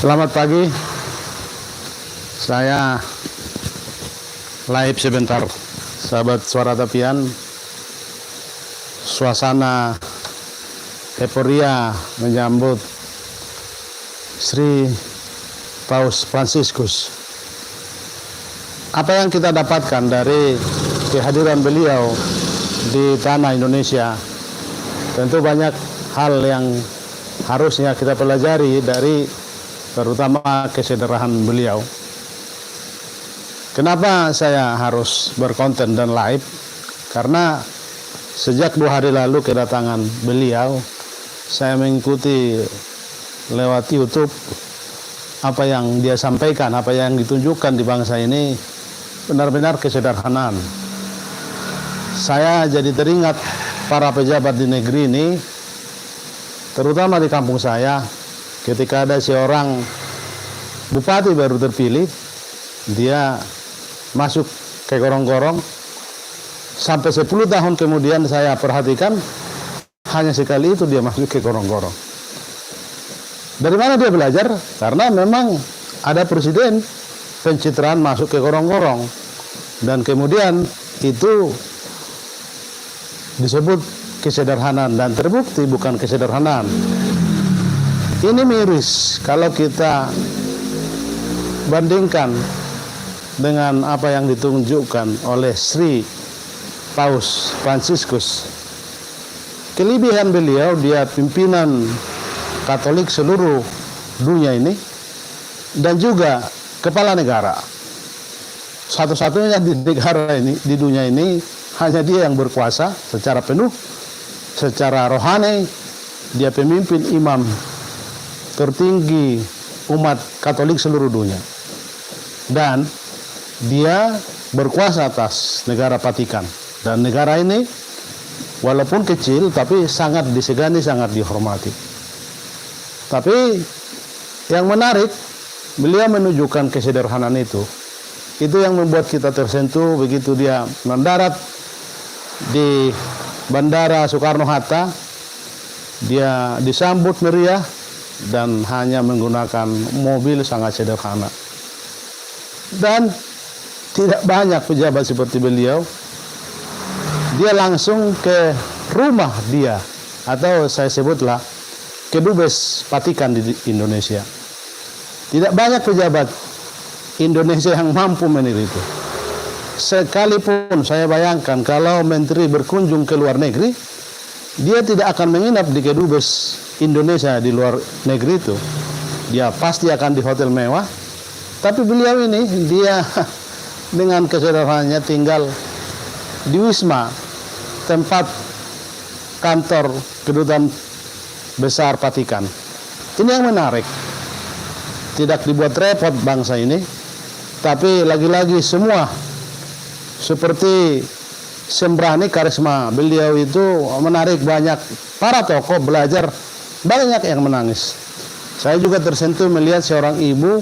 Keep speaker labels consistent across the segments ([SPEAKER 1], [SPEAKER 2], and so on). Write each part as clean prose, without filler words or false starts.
[SPEAKER 1] Selamat pagi. Saya live sebentar, sahabat Suara Tapian. Suasana euforia menyambut Sri Paus Fransiskus. Apa yang kita dapatkan dari kehadiran beliau di tanah Indonesia? Tentu banyak hal yang harusnya kita pelajari dari terutama kesederhanaan beliau. Kenapa saya harus berkonten dan live? Karena sejak 2 hari lalu kedatangan beliau, saya mengikuti lewat YouTube apa yang dia sampaikan, apa yang ditunjukkan di bangsa ini benar-benar kesederhanaan. Saya jadi teringat para pejabat di negeri ini, terutama di kampung saya. Ketika ada seorang bupati baru terpilih, dia masuk ke gorong-gorong. Sampai 10 tahun kemudian saya perhatikan, hanya sekali itu dia masuk ke gorong-gorong. Dari mana dia belajar? Karena memang ada presiden pencitraan masuk ke gorong-gorong. Dan kemudian itu disebut kesederhanaan, dan terbukti bukan kesederhanaan. Ini miris kalau kita bandingkan dengan apa yang ditunjukkan oleh Sri Paus Fransiskus. Kelebihan beliau, dia pimpinan Katolik seluruh dunia ini dan juga kepala negara. Satu-satunya di negara ini, di dunia ini, hanya dia yang berkuasa secara penuh, secara rohani. Dia pemimpin imam tertinggi umat Katolik seluruh dunia, dan dia berkuasa atas negara Vatikan. Dan negara ini walaupun kecil tapi sangat disegani, sangat dihormati. Tapi yang menarik, beliau menunjukkan kesederhanaan itu yang membuat kita tersentuh. Begitu dia mendarat di Bandara Soekarno-Hatta, dia disambut meriah dan hanya menggunakan mobil sangat sederhana. Dan tidak banyak pejabat seperti beliau. Dia langsung ke rumah dia, atau saya sebutlah kedubes Vatikan di Indonesia. Tidak banyak pejabat Indonesia yang mampu meniru itu. Sekalipun saya bayangkan kalau menteri berkunjung ke luar negeri, dia tidak akan menginap di kedubes Indonesia di luar negeri itu. Dia pasti akan di hotel mewah. Tapi beliau ini, dia dengan kesederhanaannya tinggal di Wisma, tempat kantor kedutaan besar Vatikan. Ini yang menarik. Tidak dibuat repot bangsa ini, tapi lagi-lagi semua seperti sembrani karisma beliau itu menarik banyak para tokoh belajar, banyak yang menangis. Saya juga tersentuh melihat seorang ibu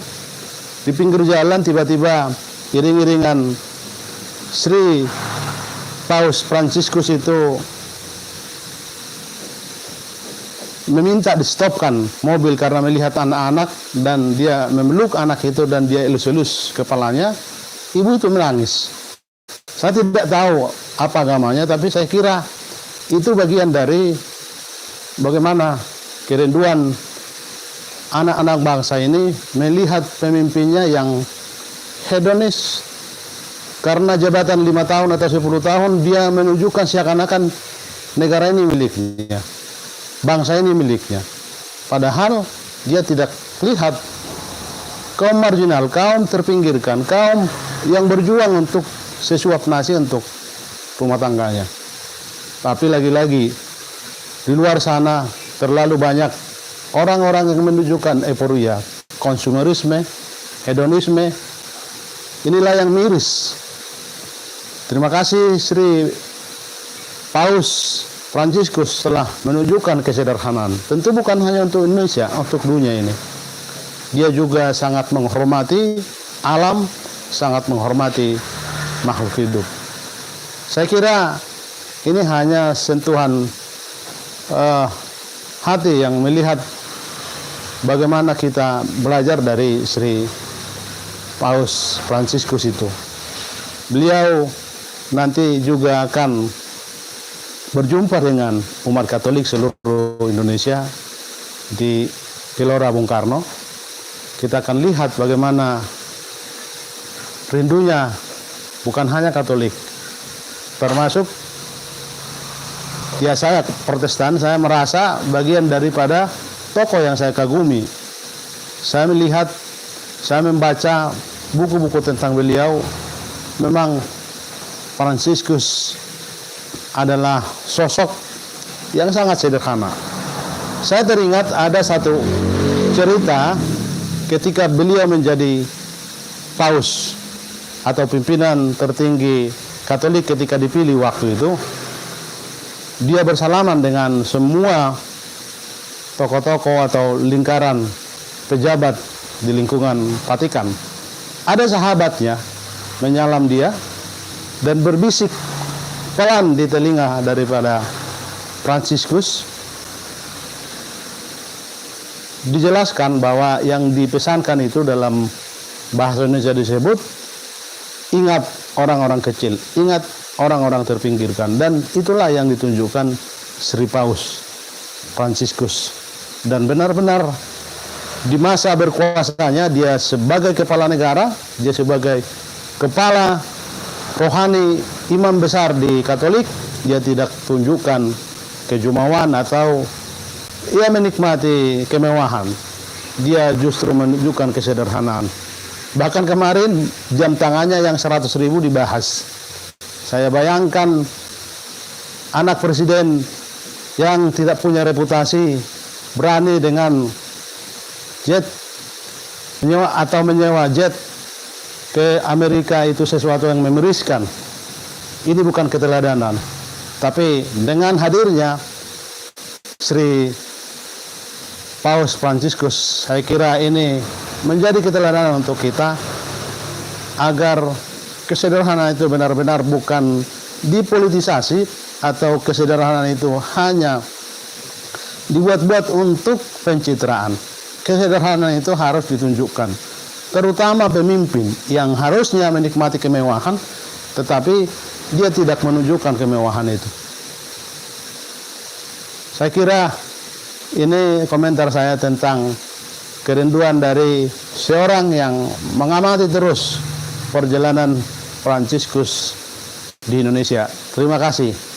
[SPEAKER 1] di pinggir jalan, tiba-tiba iring-iringan Sri Paus Fransiskus itu meminta di-stopkan mobil karena melihat anak-anak, dan dia memeluk anak itu dan dia elus-elus kepalanya. Ibu itu menangis. Saya tidak tahu apa agamanya, tapi saya kira itu bagian dari bagaimana kerinduan anak-anak bangsa ini melihat pemimpinnya yang hedonis. Karena jabatan 5 tahun atau 10 tahun, dia menunjukkan seakan-akan negara ini miliknya, bangsa ini miliknya. Padahal dia tidak lihat kaum marginal, kaum terpinggirkan, kaum yang berjuang untuk sesuap nasi untuk rumah tangganya. Tapi lagi-lagi di luar sana terlalu banyak orang-orang yang menunjukkan euforia, konsumerisme, hedonisme. Inilah yang miris. Terima kasih Sri Paus Fransiskus telah menunjukkan kesederhanaan. Tentu bukan hanya untuk Indonesia, untuk dunia ini. Dia juga sangat menghormati alam, sangat menghormati makhluk hidup. Saya kira ini hanya sentuhan hati yang melihat bagaimana kita belajar dari Sri Paus Fransiskus itu. Beliau nanti juga akan berjumpa dengan umat Katolik seluruh Indonesia di Gelora Bung Karno. Kita akan lihat bagaimana rindunya bukan hanya Katolik, termasuk ya saya Protestan. Saya merasa bagian daripada tokoh yang saya kagumi. Saya melihat, saya membaca buku-buku tentang beliau. Memang Fransiskus adalah sosok yang sangat sederhana. Saya teringat ada satu cerita ketika beliau menjadi paus atau pimpinan tertinggi Katolik ketika dipilih waktu itu. Dia bersalaman dengan semua tokoh-tokoh atau lingkaran pejabat di lingkungan Vatikan. Ada sahabatnya menyalam dia dan berbisik pelan di telinga daripada Fransiskus. Dijelaskan bahwa yang dipesankan itu dalam bahasa Indonesia disebut, ingat orang-orang kecil, ingat orang-orang terpinggirkan. Dan itulah yang ditunjukkan Sri Paus Fransiskus. Dan benar-benar di masa berkuasanya dia sebagai kepala negara, dia sebagai kepala rohani imam besar di Katolik, dia tidak tunjukkan kejumawan atau ia menikmati kemewahan. Dia justru menunjukkan kesederhanaan. Bahkan kemarin jam tangannya yang 100.000 dibahas. Saya bayangkan anak presiden yang tidak punya reputasi berani dengan jet menyewa jet ke Amerika, itu sesuatu yang memiriskan. Ini bukan keteladanan. Tapi dengan hadirnya Sri Paus Fransiskus, saya kira ini menjadi keteladanan untuk kita agar kesederhanaan itu benar-benar bukan dipolitisasi atau kesederhanaan itu hanya dibuat-buat untuk pencitraan. Kesederhanaan itu harus ditunjukkan, terutama pemimpin yang harusnya menikmati kemewahan, tetapi dia tidak menunjukkan kemewahan itu. Saya kira ini komentar saya tentang kerinduan dari seorang yang mengamati terus perjalanan Fransiskus di Indonesia. Terima kasih.